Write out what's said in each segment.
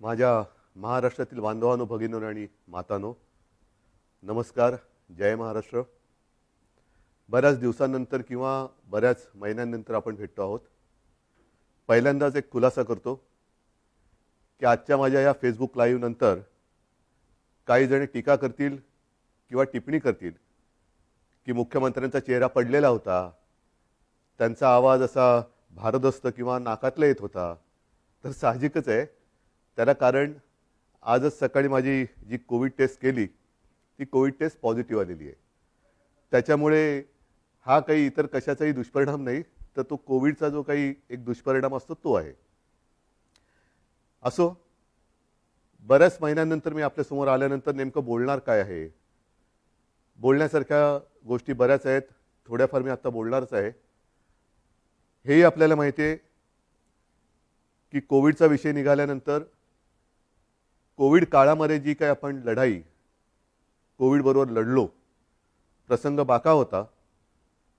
माझ्या महाराष्ट्रातील बांधवांनो, भगिनींनो आणि मातांनो, नमस्कार. जय महाराष्ट्र. बऱ्याच दिवसांनंतर किंवा बऱ्याच महिन्यांनंतर आपण भेटतो आहोत. पहिल्यांदाच एक खुलासा करतो की आजच्या माझ्या या फेसबुक लाईव्ह नंतर काही जण टीका करतील किंवा टिप्पणी करतील की मुख्यमंत्र्यांचा चेहरा पडलेला होता, त्यांचा आवाज असा भारदस्त किंवा नाकातला येत होता. तर साहजिकच आहे, त्याला कारण आजच सकाळी माझी जी कोविड टेस्ट केली ती कोविड टेस्ट पॉझिटिव्ह आलेली आहे. त्याच्यामुळे हा काही इतर कशाचाही दुष्परिणाम नाही, तर तो कोविडचा जो काही एक दुष्परिणाम असतो तो आहे. असो, बऱ्याच महिन्यांनंतर मी आपल्यासमोर आल्यानंतर नेमकं बोलणार काय आहे, बोलण्यासारख्या गोष्टी बऱ्याच आहेत. थोड्याफार मी आता बोलणारच आहे. हेही आपल्याला माहिती आहे की कोविडचा विषय निघाल्यानंतर कोविड काळामध्ये जी काही आपण लढाई कोविडबरोबर लढलो, प्रसंग बाका होता.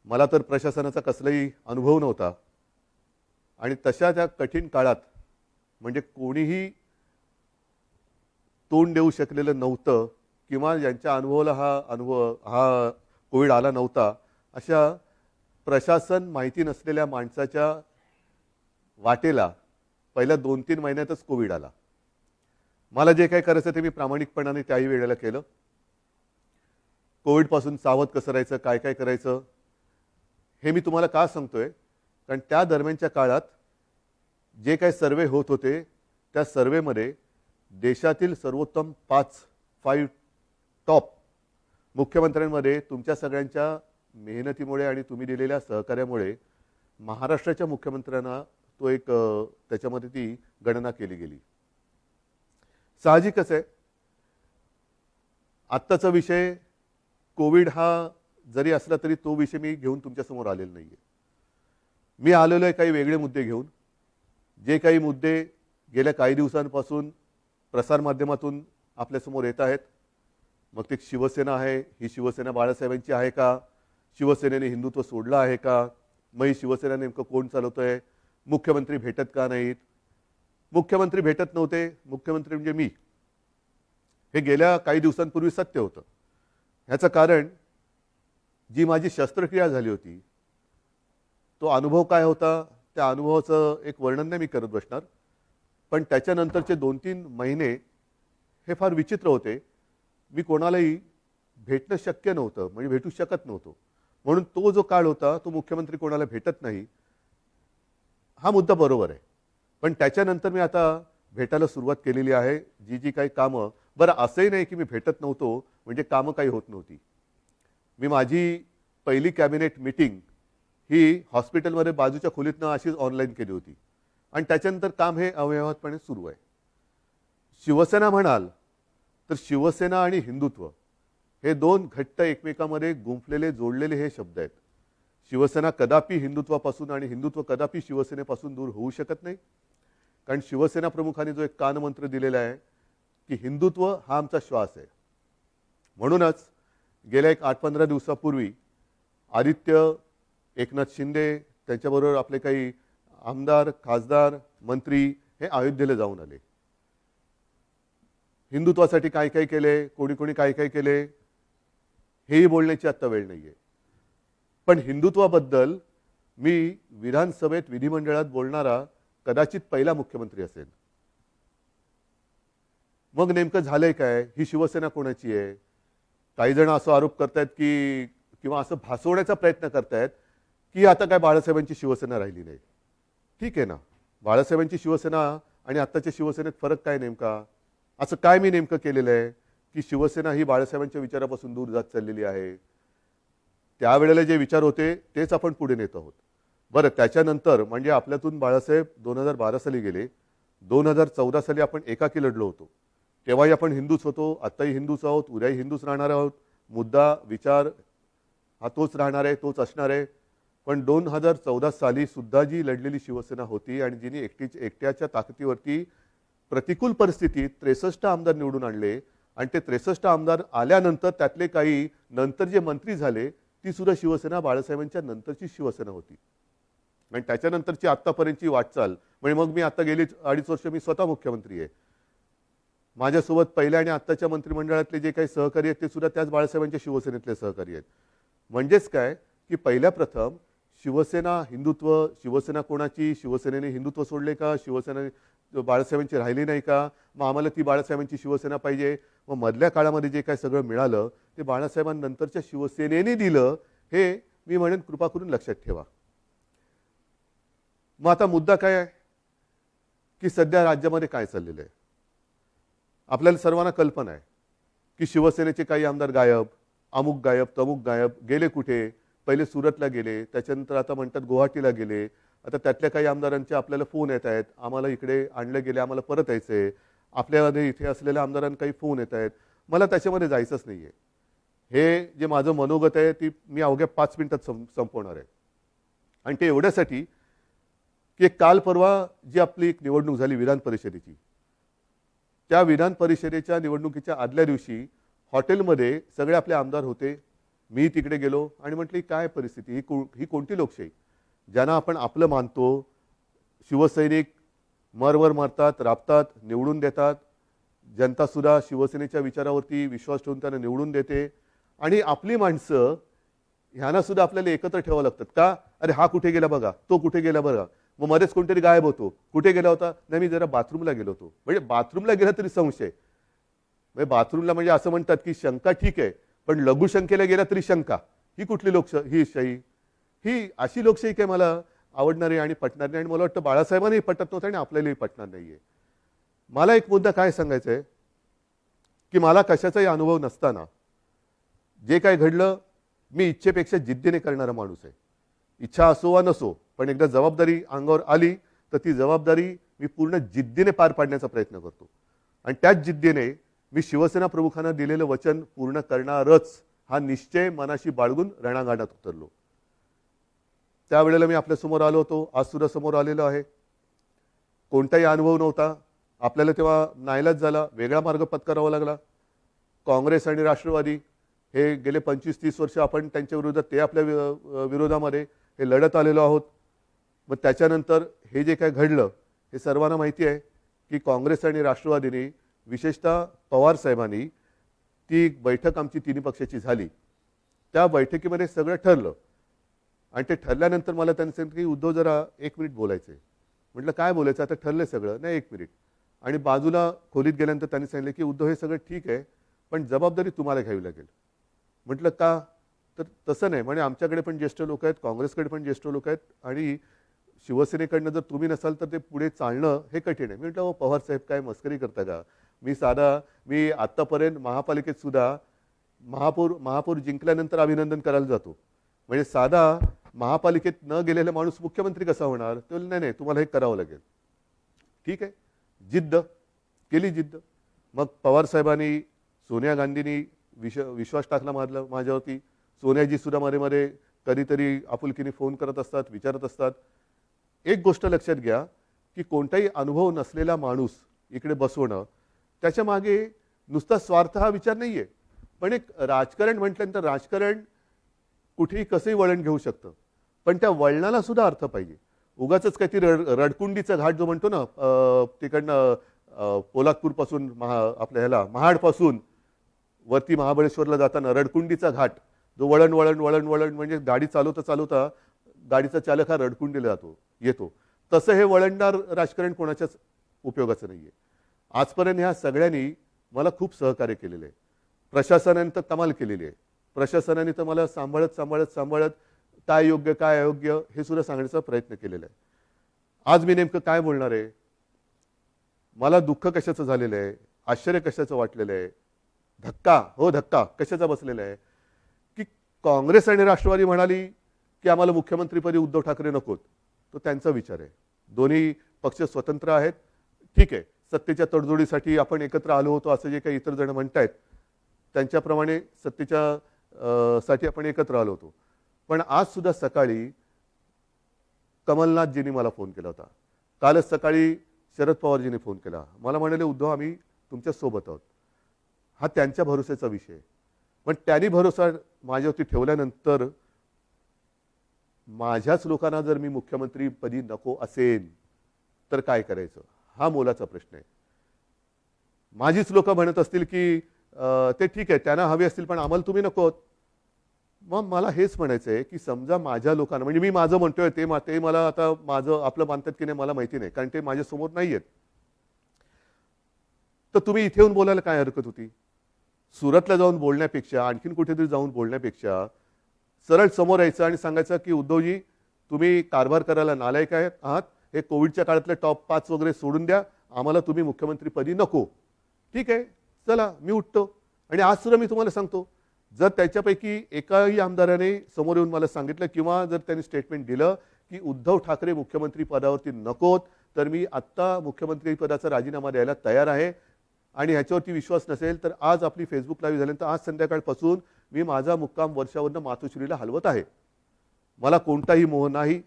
मला तर प्रशासनाचा कसलाही अनुभव नव्हता आणि तशा त्या कठीण काळात म्हणजे कोणीही तोंड देऊ शकलेलं नव्हतं किंवा ज्यांच्या अनुभवाला हा कोविड आला नव्हता, अशा प्रशासन माहिती नसलेल्या माणसाच्या वाटेला पहिल्या 2-3 महिन्यातच कोविड आला. मला जे काही करायचं ते मी प्रामाणिकपणाने त्याही वेळेला केलं. कोविडपासून सावध कसं राहायचं, काय काय करायचं हे मी तुम्हाला का सांगतोय, कारण त्या दरम्यानच्या काळात जे काही सर्वे होत होते त्या सर्वेमध्ये देशातील सर्वोत्तम 5 टॉप मुख्यमंत्र्यांमध्ये तुमच्या सगळ्यांच्या मेहनतीमुळे आणि तुम्ही दिलेल्या सहकार्यामुळे महाराष्ट्राच्या मुख्यमंत्र्यांना तो एक त्याच्यामध्ये ती गणना केली गेली. साहजिकच आहे, आत्ताचा विषय कोविड हा जरी असला तरी तो विषय मी घेऊन तुमच्यासमोर आलेला नाही आहे. मी आलेलो आहे काही वेगळे मुद्दे घेऊन. जे काही मुद्दे गेल्या काही दिवसांपासून प्रसारमाध्यमातून आपल्यासमोर येत आहेत, मग ते शिवसेना आहे, ही शिवसेना बाळासाहेबांची आहे का, शिवसेनेने हिंदुत्व सोडलं आहे का, मग ही शिवसेना नेमकं कोण चालवतं आहे, मुख्यमंत्री भेटत का नाहीत, मुख्यमंत्री भेटत नव्हते, मुख्यमंत्री म्हणजे मी, हे गेल्या काही दिवसांपूर्वी सत्य होतं. ह्याचं कारण जी माझी शस्त्रक्रिया झाली होती तो अनुभव काय होता, त्या अनुभवाचं एक वर्णन नाही मी करत बसणार, पण त्याच्यानंतरचे 2-3 महिने हे फार विचित्र होते. मी कोणालाही भेटणं शक्य नव्हतं, म्हणजे भेटू शकत नव्हतो. म्हणून तो जो काळ होता तो मुख्यमंत्री कोणाला भेटत नाही हा मुद्दा बरोबर आहे. पण त्याच्यानंतर मी आता भेटायला सुरुवात केलेली आहे. जी काही कामं, बरं असंही नाही की मी भेटत नव्हतो म्हणजे कामं काही होत नव्हती. मी माझी पहिली कॅबिनेट मीटिंग ही हॉस्पिटलमध्ये बाजूच्या खोलीतनं अशीच ऑनलाईन केली होती आणि त्याच्यानंतर काम हे अव्यवहातपणे सुरू आहे. शिवसेना म्हणाल तर शिवसेना आणि हिंदुत्व हे दोन घट्ट एकमेकांमध्ये गुंफलेले जोडलेले हे शब्द आहेत. शिवसेना कदापि हिंदुत्वापासून आणि हिंदुत्व कदापि शिवसेनेपासून दूर होऊ शकत नाही. कारण शिवसेना प्रमुखांनी जो एक कानमंत्र दिलेला आहे की हिंदुत्व हा आमचा श्वास आहे. म्हणूनच गेल्या एक 8-15 दिवसापूर्वी आदित्य, एकनाथ शिंदे, त्यांच्याबरोबर आपले काही आमदार, खासदार, मंत्री हे अयोध्येला जाऊन आले. हिंदुत्वासाठी काय काय केले, कोणी कोणी काय काय केले हेही बोलण्याची आत्ता वेळ नाही आहे. पण हिंदुत्वाबद्दल मी विधानसभेत, विधिमंडळात बोलणारा कदाचित पहिला मुख्यमंत्री असेल. मग नेमकं झालंय काय, ही शिवसेना कोणाची आहे? काही जण असं आरोप करतायत की किंवा असं भासवण्याचा प्रयत्न करतायत की आता काय बाळासाहेबांची शिवसेना राहिली नाही. ठीक आहे ना, बाळासाहेबांची शिवसेना आणि आत्ताच्या शिवसेनेत फरक काय नेमका? असं काय मी नेमकं केलेलं आहे की शिवसेना ही बाळासाहेबांच्या विचारापासून दूर जात चाललेली आहे? त्यावेळेला जे विचार होते तेच आपण पुढे नेत आहोत. बरं, त्याच्यानंतर म्हणजे आपल्यातून बाळासाहेब 2012 साली गेले. 2014 साली आपण एकाकी लढलो होतो. तेव्हाही आपण हिंदूच होतो, आत्ताही हिंदूच आहोत, उद्याही हिंदूच राहणार आहोत. मुद्दा, विचार हा तोच राहणार आहे, तोच असणार आहे. पण 2014 साली सुद्धा जी लढलेली शिवसेना होती आणि जिने एकट्याच्या ताकदीवरती प्रतिकूल परिस्थितीत 63 आमदार निवडून आणले आणि ते 63 आमदार आल्यानंतर त्यातले काही नंतर जे मंत्री झाले ती सुद्धा शिवसेना बाळासाहेबांच्या नंतरची शिवसेना होती. आणि त्याच्यानंतरची आत्तापर्यंतची वाटचाल म्हणजे मग मी आता गेली 2.5 वर्ष मी स्वतः मुख्यमंत्री आहे. माझ्यासोबत पहिल्या आणि आत्ताच्या मंत्रिमंडळातले जे काही सहकारी आहेत ते सुद्धा त्याच बाळासाहेबांच्या शिवसेनेतले सहकारी आहेत. म्हणजेच काय की पहिल्या प्रथम शिवसेना हिंदुत्व, शिवसेना कोणाची, शिवसेनेने हिंदुत्व सोडले का, शिवसेना बाळासाहेबांची राहिली नाही का, मग आम्हाला ती बाळासाहेबांची शिवसेना पाहिजे. मग मधल्या काळामध्ये जे काय सगळं मिळालं ते बाळासाहेबांनंतरच्या शिवसेनेने दिलं, हे मी म्हणेन कृपा करून लक्षात ठेवा. मग आता मुद्दा काय आहे की सध्या राज्यामध्ये काय चाललेलं आहे. आपल्याला सर्वांना कल्पना आहे की शिवसेनेचे काही आमदार गायब, अमुक गायब, तमुक गायब, गेले कुठे. पहिले सुरतला गेले, त्याच्यानंतर आता म्हणतात गुवाहाटीला गेले. आता त्यातल्या काही आमदारांचे आपल्याला फोन येत आहेत, आम्हाला इकडे आणले गेले, आम्हाला परत यायचंय. आपल्यामध्ये इथे असलेल्या आमदारांना काही फोन येत आहेत. मला त्याच्यामध्ये जायचंच नाही आहे. हे जे माझं मनोगत आहे ती मी अवघ्या 5 मिनिटात संपवणार आहे. आणि ते एवढ्यासाठी की काल परवा जी आपली एक निवडणूक झाली विधान परिषदेची, त्या विधान परिषदेच्या निवडणुकीच्या आदल्या दिवशी हॉटेलमध्ये सगळे आपले आमदार होते. मी तिकडे गेलो आणि म्हटली काय परिस्थिती, ही कोणती लोकशाही, ज्यांना आपण आपलं मानतो. शिवसैनिक मरवर मरतात, राबतात, निवडून देतात. जनतासुद्धा शिवसेनेच्या विचारावरती विश्वास ठेवून त्यांना निवडून देते. आणि आपली माणसं ह्यांना सुद्धा आपल्याला एकत्र ठेवावं लागतात का. अरे हा कुठे गेला बघा, तो कुठे गेला बघा. मग मध्येच कोणतरी गायब होतो, कुठे गेला होता, नाही मी जरा बाथरूमला गेलो होतो. म्हणजे बाथरूमला गेला तरी संशय. म्हणजे बाथरूमला म्हणजे असं म्हणतात की शंका ठीक आहे, पण लघुशंकेला गेला तरी शंका. ही कुठली ही शाही, ही अशी लोकशाही काय मला आवडणारी आणि पटणार नाही. आणि मला वाटतं बाळासाहेबांनाही पटत नव्हतं आणि आपल्यालाही पटणार नाहीये. मला एक मुद्दा काय सांगायचा आहे की मला कशाचाही अनुभव नसताना जे काय घडलं, मी इच्छेपेक्षा जिद्दीने करणारा माणूस आहे. इच्छा असो वा नसो, पण एकदा जबाबदारी अंगावर आली तर ती जबाबदारी मी पूर्ण जिद्दीने पार पाडण्याचा प्रयत्न करतो. आणि त्याच जिद्दीने मी शिवसेना प्रमुखांना दिलेलं वचन पूर्ण करणारच हा निश्चय मनाशी बाळगून रणांगणात उतरलो. त्यावेळेला मी आपल्यासमोर आलो होतो, आज सुद्धा समोर आलेलो आहे. कोणताही अनुभव नव्हता. आपल्याला तेव्हा नाईलाज झाला, वेगळा मार्ग पत्करावा लागला. काँग्रेस आणि राष्ट्रवादी हे गेले 25-30 वर्ष आपण त्यांच्या विरोधात, ते आपल्या विरोधामध्ये हे लढत आलेलो आहोत. मग त्याच्यानंतर हे जे काय घडलं हे सर्वांना माहिती आहे की काँग्रेस आणि राष्ट्रवादीने, विशेषतः पवार साहेबांनी, ती बैठक आमची तिन्ही पक्षाची झाली. त्या बैठकीमध्ये सगळं ठरलं. आणि ते ठरल्यानंतर मला त्यांनी सांगितलं की उद्धव जरा 1 मिनिट बोलायचं आहे. म्हटलं काय बोलायचं, आता ठरलंय सगळं. नाही 1 मिनिट. आणि बाजूला खोलीत गेल्यानंतर त्यांनी सांगितलं की उद्धव हे सगळं ठीक आहे, पण जबाबदारी तुम्हाला घ्यावी लागेल. म्हटलं का. तर तसं नाही म्हणे, आमच्याकडे पण ज्येष्ठ लोक आहेत, काँग्रेसकडे पण ज्येष्ठ लोक आहेत, आणि शिवसेनेकडनं जर तुम्ही नसाल तर ते पुढे चालणं हे कठीण आहे. मी म्हटलं पवार साहेब काय मस्करी करता का. मी आत्तापर्यंत महापालिकेत सुद्धा महापौर जिंकल्यानंतर अभिनंदन करायला जातो. म्हणजे साधा महापालिकेत न गेलेला माणूस मुख्यमंत्री कसा होणार. ते बोलले नाही तुम्हाला हे करावं लागेल. ठीक आहे, जिद्द केली, जिद्द. मग पवार साहेबांनी, सोनिया गांधींनी विश्वास टाकला माझ्यावरती. सोनियाजी सुद्धा मध्ये कधीतरी आपुलकीने फोन करत असतात, विचारत असतात. एक गोष्ट लक्षात घ्या की कोणताही अनुभव नसलेला माणूस इकडे बसवणं, त्याच्या मागे नुसता स्वार्थ हा विचार नाहीये. पण एक राजकारण म्हटल्यानंतर राजकारण कुठेही कसंही वळण घेऊ शकतं, पण त्या वळणाला सुद्धा अर्थ पाहिजे. उगाच काहीतरी रडकुंडीचा घाट जो म्हणतो ना, तिकडनं पोलादपूर पासून आपल्या ह्याला महाडपासून वरती महाबळेश्वरला जाताना रडकुंडीचा घाट, जो वळण वळण वळण वळण म्हणजे गाडी चालवता चालवता गाडीचा चालक हा रडकुंडीला येतो. तसं हे वळणदार राजकारण कोणाच्याच उपयोगाचं नाहीये. आजपर्यंत ह्या सगळ्यांनी मला खूप सहकार्य केलेलं आहे. प्रशासनाने तर कमाल केलेली आहे. प्रशासनाने तर मला सांभाळत काय योग्य काय अयोग्य हे सुद्धा सांगण्याचा प्रयत्न केलेला आहे. आज मी नेमकं काय बोलणार आहे, मला दुःख कशाचं झालेलं आहे, आश्चर्य कशाचं वाटलेलं आहे, धक्का कशाचा बसलेला आहे की काँग्रेस आणि राष्ट्रवादी म्हणाली की आम्हाला मुख्यमंत्रीपदी उद्धव ठाकरे नकोत. तो त्यांचा विचार आहे. दोन्ही पक्ष स्वतंत्र आहेत. ठीक आहे, सत्तेच्या तडजोडीसाठी आपण एकत्र आलो होतो असं जे काही इतर जण म्हणतायत, त्यांच्याप्रमाणे सत्तेच्या साठी आपण एकत्र आलो होतो. पण आज सुद्धा सकाळी कमलनाथजींनी मला फोन केला होता. कालच सकाळी शरद पवारजींनी फोन केला. मला म्हणाले उद्धव आम्ही तुमच्या सोबत आहोत. हा त्यांच्या भरोश्याचा विषय. पण त्यांनी भरोसा माझ्यावरती ठेवल्यानंतर माझ्याच लोकांना जर मी मुख्यमंत्रीपदी नको असेल तर काय करायचं, हा मोलाचा प्रश्न आहे. माझीच लोक म्हणत असतील की ते ठीक आहे, त्यांना हवे असतील पण आम्हाला तुम्ही नको. मग मला हेच म्हणायचं आहे की समजा माझ्या लोकांना, म्हणजे मी माझं म्हणतोय ते मला आता माझं आपलं मानतात की नाही मला माहिती नाही, कारण ते माझ्यासमोर नाही आहेत. तर तुम्ही इथे येऊन बोलायला काय हरकत होती? सुरतला जाऊन बोलण्यापेक्षा, आणखीन कुठेतरी जाऊन बोलण्यापेक्षा सरळ समोर यायचं आणि सांगायचं की उद्धवजी तुम्ही कारभार करायला नालायक आहात, हे कोविडच्या काळातले टॉप 5 वगैरे सोडून द्या, आम्हाला तुम्ही मुख्यमंत्रीपदी नको. ठीक आहे, चला मी उठतो. आणि आज सुद्धा मी तुम्हाला सांगतो, जर त्याच्यापैकी एकाही आमदाराने समोर येऊन मला सांगितलं किंवा जर त्यांनी स्टेटमेंट दिलं की उद्धव ठाकरे मुख्यमंत्री पदावरती नकोत, तर मी आत्ता मुख्यमंत्री पदाचा राजीनामा द्यायला तयार आहे. आणि ह्याच्यावरती विश्वास नसेल तर आज आपली फेसबुक लाईव्ह झाल्यानंतर आज संध्याकाळपासून मी माझा मुक्काम वर्षावरनं मातोश्रीला हलवत आहे. मला कोणताही मोह नाही.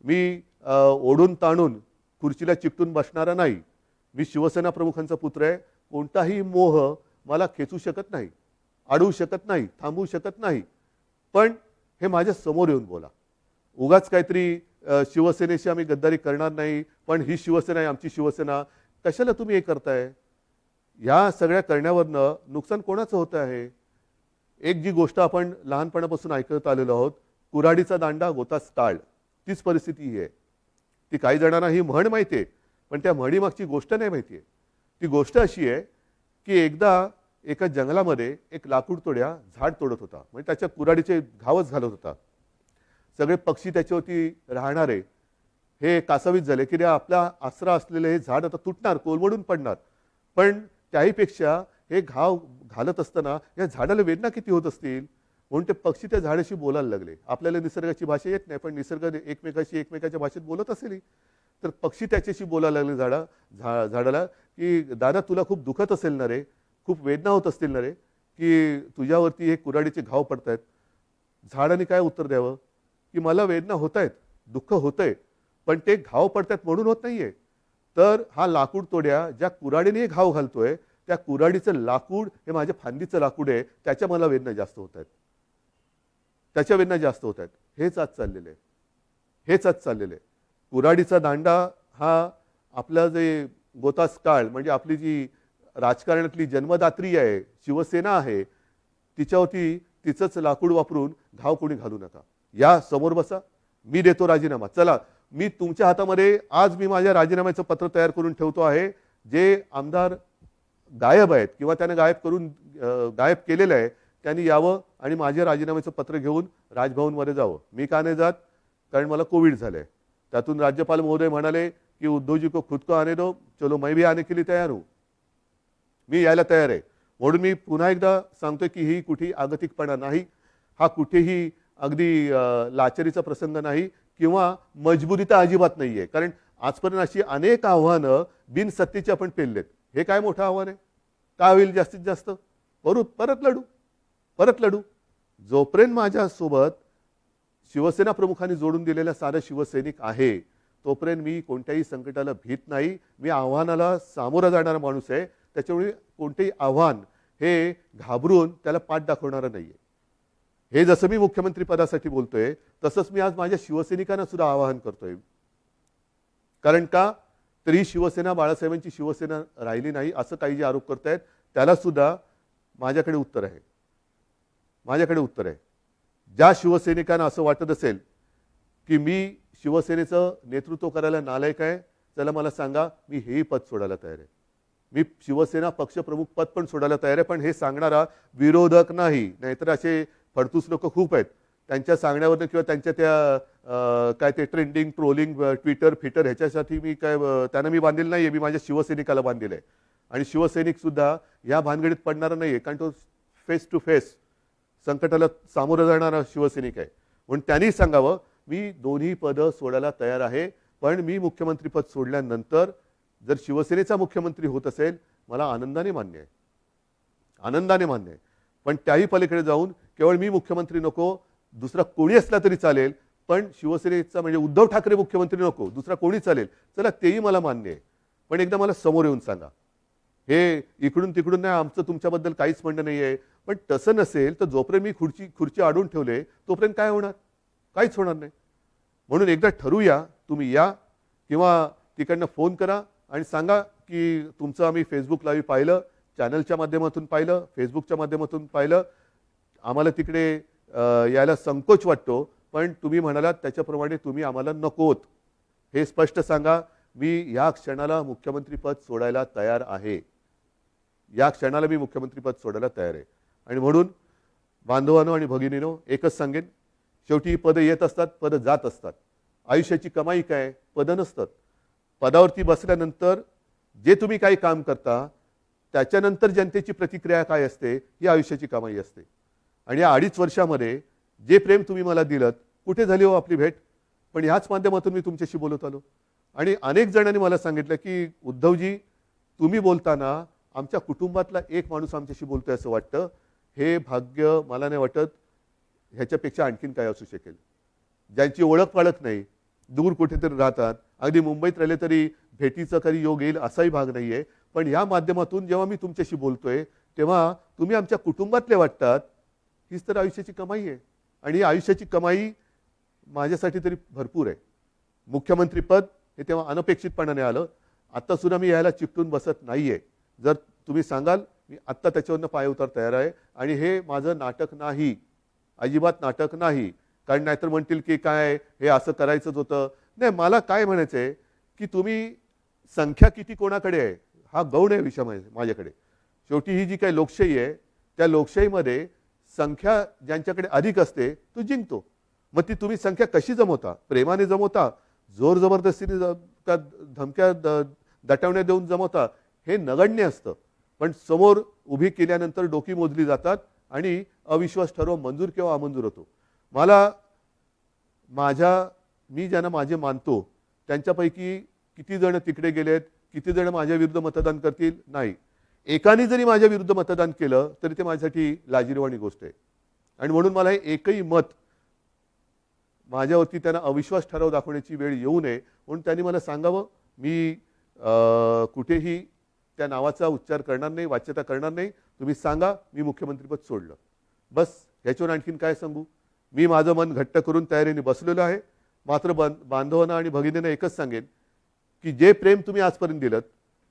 मी ओढून ताणून खुर्चीला चिकटून बसणारा नाही. मी शिवसेना प्रमुखांचा पुत्र आहे. कोणताही मोह मला खेचू शकत नाही, अडवू शकत नाही, थांबवू शकत नाही. पण हे माझ्या समोर येऊन बोला. उगाच काहीतरी शिवसेनेशी आम्ही गद्दारी करणार नाही, पण ही शिवसेना आहे आमची शिवसेना, कशाला तुम्ही हे करताय? या सगळ्या करण्यावरनं नुकसान कोणाचं होतं आहे? एक जी गोष्ट आपण लहानपणापासून ऐकत आलेलो आहोत, कुऱ्हाडीचा दांडा गोतास टाळ, तीच परिस्थिती ही आहे. ती काही जणांना ही म्हण माहिती आहे, पण त्या म्हणीमागची गोष्ट नाही माहिती आहे. ती गोष्ट अशी आहे की एकदा एका जंगलामध्ये एक लाकूड तोड्या झाड तोडत होता, म्हणजे त्याच्या कुऱ्हाडीचे घावच घालत होता. सगळे पक्षी त्याच्यावरती राहणारे हे कासावीस झाले की आपला आसरा असलेले हे झाड आता तुटणार, कोलमडून पडणार. पण त्याहीपेक्षा हे घाव घालत असताना या झाडाला वेदना किती होत असतील, म्हणून ते पक्षी त्या झाडाशी बोलायला लागले. आपल्याला निसर्गाची भाषा येत नाही, पण निसर्ग एकमेकाच्या भाषेत बोलत असेल. तर पक्षी त्याच्याशी बोलायला लागले झाडाला की दादा तुला खूप दुखत असेल ना रे, खूप वेदना होत असतील ना रे, की तुझ्यावरती हे कुऱ्हाडीचे घाव पडतायत. झाडाने काय उत्तर द्यावं की मला वेदना होत आहेत, दुःख होतंय, पण ते घाव पडतायत म्हणून होत नाहीये. तर हा लाकूड तोड्या ज्या कुऱ्हाडीने घाव घालतोय, त्या कुऱ्हाडीचं लाकूड हे माझ्या फांदीचं लाकूड आहे, त्याच्या मला वेदना जास्त होत आहेत, त्याच्या वेदना जास्त होत आहेत. हेच आज चाललेलं आहे, हेच आज चाललेलं आहे. कुऱ्हाडीचा दांडा हा आपला जे गोतास काळ, म्हणजे आपली जी राजकारणातली जन्मदात्री आहे, शिवसेना आहे, तिच्यावरती तिचंच लाकूड वापरून घाव कोणी घालू नका. या समोर बसा, मी देतो राजीनामा. चला, मी तुमच्या हातामध्ये आज मी माझ्या राजीनाम्याचं पत्र तयार करून ठेवतो आहे. जे आमदार गायब आहेत किंवा त्याने गायब केलेलं आहे त्यांनी यावं आणि माझ्या राजीनाम्याचं पत्र घेऊन राजभवनमध्ये जावं. मी का नाही जात? कारण मला कोविड झालंय. त्यातून राज्यपाल महोदय म्हणाले की उद्धवजी को खुद को आने दो, चलो मैं भी आने के लिए तैयार हूं. मी यायला तयार आहे. म्हणून मी पुन्हा एकदा सांगतोय की ही कुठेही आगतिकपणा नाही, हा कुठेही अगदी लाचारीचा प्रसंग नाही किंवा मजबुरी तर अजिबात नाहीये. कारण आजपर्यंत अशी अनेक आव्हानं बिनसत्तेची आपण पेललेत. हे काय मोठं आव्हान आहे? काय होईल जास्तीत जास्त? परत लढू. जोपर्यंत माझ्यासोबत शिवसेना प्रमुखांनी जोडून दिलेला सारा शिवसैनिक आहे, तोपर्यंत मी कोणत्याही संकटाला भीत नाही. मी आव्हानाला सामोरा जाणारा माणूस आहे. त्याच्यामुळे कोणतेही आव्हान हे घाबरून त्याला पाठ दाखवणारा नाहीये. हे जसं मी मुख्यमंत्री पदासाठी बोलतोय, तसंच मी आज माझ्या शिवसैनिकांना सुद्धा आवाहन करतोय. कारण का? तरी शिवसेना बाळासाहेबांची शिवसेना राहिली नाही असं काही जे आरोप करतायत, त्याला सुद्धा माझ्याकडे उत्तर आहे. ज्या शिवसैनिकांना असं वाटत असेल की मी शिवसेनेचं नेतृत्व करायला नालायक आहे, त्याला मला सांगा, मी हेही पद सोडायला तयार आहे. मी शिवसेना पक्षप्रमुख पद पण सोडायला तयार आहे. पण हे सांगणारा विरोधक नाही. नाहीतर असे फडतूस लोक खूप आहेत. त्यांच्या सांगण्यावरनं किंवा त्यांच्या त्या काय ते ट्रेंडिंग, ट्रोलिंग, ट्विटर ह्याच्यासाठी मी त्यांना मी बांधलेलं नाहीये. मी माझ्या शिवसैनिकाला बांधलेलं आहे. आणि शिवसैनिक सुद्धा या भानगडीत पडणारा नाहीये, कारण तो फेस टू फेस संकटाला सामोरं जाणारा शिवसैनिक आहे. म्हणून त्यांनी सांगावं, मी दोन्ही पदं सोडायला तयार आहे. पण मी मुख्यमंत्रीपद सोडल्यानंतर जर शिवसेनेचा मुख्यमंत्री होत असेल, मला आनंदाने मान्य आहे. पण त्याही पलीकडे जाऊन केवळ मी मुख्यमंत्री नको, दुसरा कोणी असला तरी चालेल, पण शिवसेनेचा म्हणजे उद्धव ठाकरे मुख्यमंत्री नको, दुसरा कोणी चालेल, चला तेही मला मान्य आहे. पण एकदा मला समोर येऊन सांगा. हे इकडून तिकडून नाही, आमचं तुमच्याबद्दल काहीच म्हणणं नाही आहे. पण तसं नसेल तर जोपर्यंत मी खुर्ची अडवून ठेवले तोपर्यंत काय होणार? काहीच होणार नाही. म्हणून एकदा ठरूया, तुम्ही या किंवा तिकडनं फोन करा, आणि सांगा की तुमचं आम्ही फेसबुक लाईव्ह पाहिलं, चॅनलच्या माध्यमातून पाहिलं, फेसबुकच्या माध्यमातून पाहिलं. आम्हाला तिकडे यायला संकोच वाटतो, पण तुम्ही म्हणालात त्याच्याप्रमाणे तुम्ही आम्हाला नकोत. हे स्पष्ट सांगा. मी या क्षणाला मुख्यमंत्रीपद सोडायला तयार आहे. या क्षणाला मी मुख्यमंत्रीपद सोडायला तयार आहे. आणि म्हणून बांधवांनो आणि भगिनीनो एकच सांगेन, शेवटी पदं येत असतात, पदं जात असतात. आयुष्याची कमाई काय? पदं नसतात. पदावरती बसल्यानंतर जे तुम्ही काही काम करता त्याच्यानंतर जनतेची प्रतिक्रिया काय असते ही आयुष्याची कमाई असते. आणि या 2.5 वर्षामध्ये जे प्रेम तुम्ही मला दिलत, कुठे झाली हो आपली भेट? पण ह्याच माध्यमातून मी तुमच्याशी बोलत आलो. आणि अनेक जणांनी मला सांगितलं की उद्धवजी, तुम्ही बोलताना आमच्या कुटुंबातला एक माणूस आमच्याशी बोलतोय असं वाटतं. हे भाग्य मला नाही वाटत ह्याच्यापेक्षा आणखीन काय असू शकेल. ज्यांची ओळख पाळख नाही, दूर कुठेतरी राहतात, अगदी मुंबईत राहिले तरी भेटीचा कधी योग येईल असाही भाग नाही आहे. पण या माध्यमातून जेव्हा मी तुमच्याशी बोलतोय तेव्हा तुम्ही आमच्या कुटुंबातले वाटतात. हीच तर आयुष्याची कमाई आहे. आणि आयुष्याची कमाई माझ्यासाठी तरी भरपूर आहे. मुख्यमंत्रीपद हे तेव्हा अनपेक्षितपणाने आलं. आत्तासुद्धा मी यायला चिकटून बसत नाही आहे. जर तुम्ही सांगाल, मी आत्ता त्याच्यावरनं पाय उतार तयार आहे. आणि हे माझं नाटक नाही, अजिबात नाटक नाही. कारण नाहीतर म्हणतील की काय हे असं करायचंच होतं. नाही, मला काय म्हणायचं आहे की तुम्ही संख्या किती कोणाकडे आहे हा गौण आहे विषय माझ्याकडे. शेवटी ही जी काही लोकशाही आहे त्या लोकशाहीमध्ये संख्या ज्यांच्याकडे अधिक असते तो जिंकतो. मग ती तुम्ही संख्या कशी जमवता? प्रेमाने जमवता, जोर जबरदस्तीने त्या धमक्या दटवण्या देऊन जमवता, हे नगण्य असतं. पण समोर उभी केल्यानंतर डोकी मोजली जातात आणि अविश्वास ठराव मंजूर किंवा अमंजूर होतो. मी ज्यांना माझे मानतो त्यांच्यापैकी किती जण तिकडे गेलेत, किती जण माझ्या विरुद्ध मतदान करतील? नाही. एकाने जरी माझ्या विरुद्ध मतदान केलं तरी ते माझ्यासाठी लाजिरवाणी गोष्ट आहे. आणि म्हणून मला हे एकही मत माझ्यावरती त्यांना अविश्वास ठराव दाखवण्याची वेळ येऊ नये म्हणून त्यांनी मला सांगावं. मी कुठेही त्या नावाचा उच्चार करणार नाही, वाच्यता करणार नाही. तुम्ही सांगा मी मुख्यमंत्रीपद सोडलं, बस. ह्याच्यावर आणखीन काय सांगू? मी माझं मन घट्ट करून तयारीने बसलेलो आहे. मात्र बांधवांना आणि भगिनींना एकच सांगेन की जे प्रेम तुम्ही आजपर्यंत दिलं,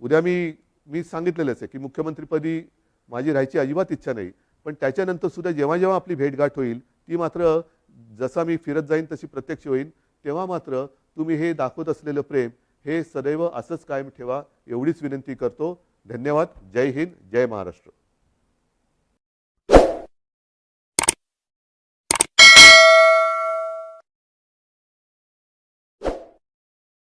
उद्या मी सांगितलेलंच आहे की मुख्यमंत्रीपदी माझी राहायची अजिबात इच्छा नाही. पण त्याच्यानंतर सुद्धा जेव्हा जेव्हा आपली भेटगाठ होईल ती मात्र जसा मी फिरत जाईन तशी प्रत्यक्ष होईल. तेव्हा मात्र तुम्ही हे दाखवत असलेलं प्रेम हे सदैव असंच कायम ठेवा एवढीच विनंती करतो. धन्यवाद. जय हिंद, जय महाराष्ट्र.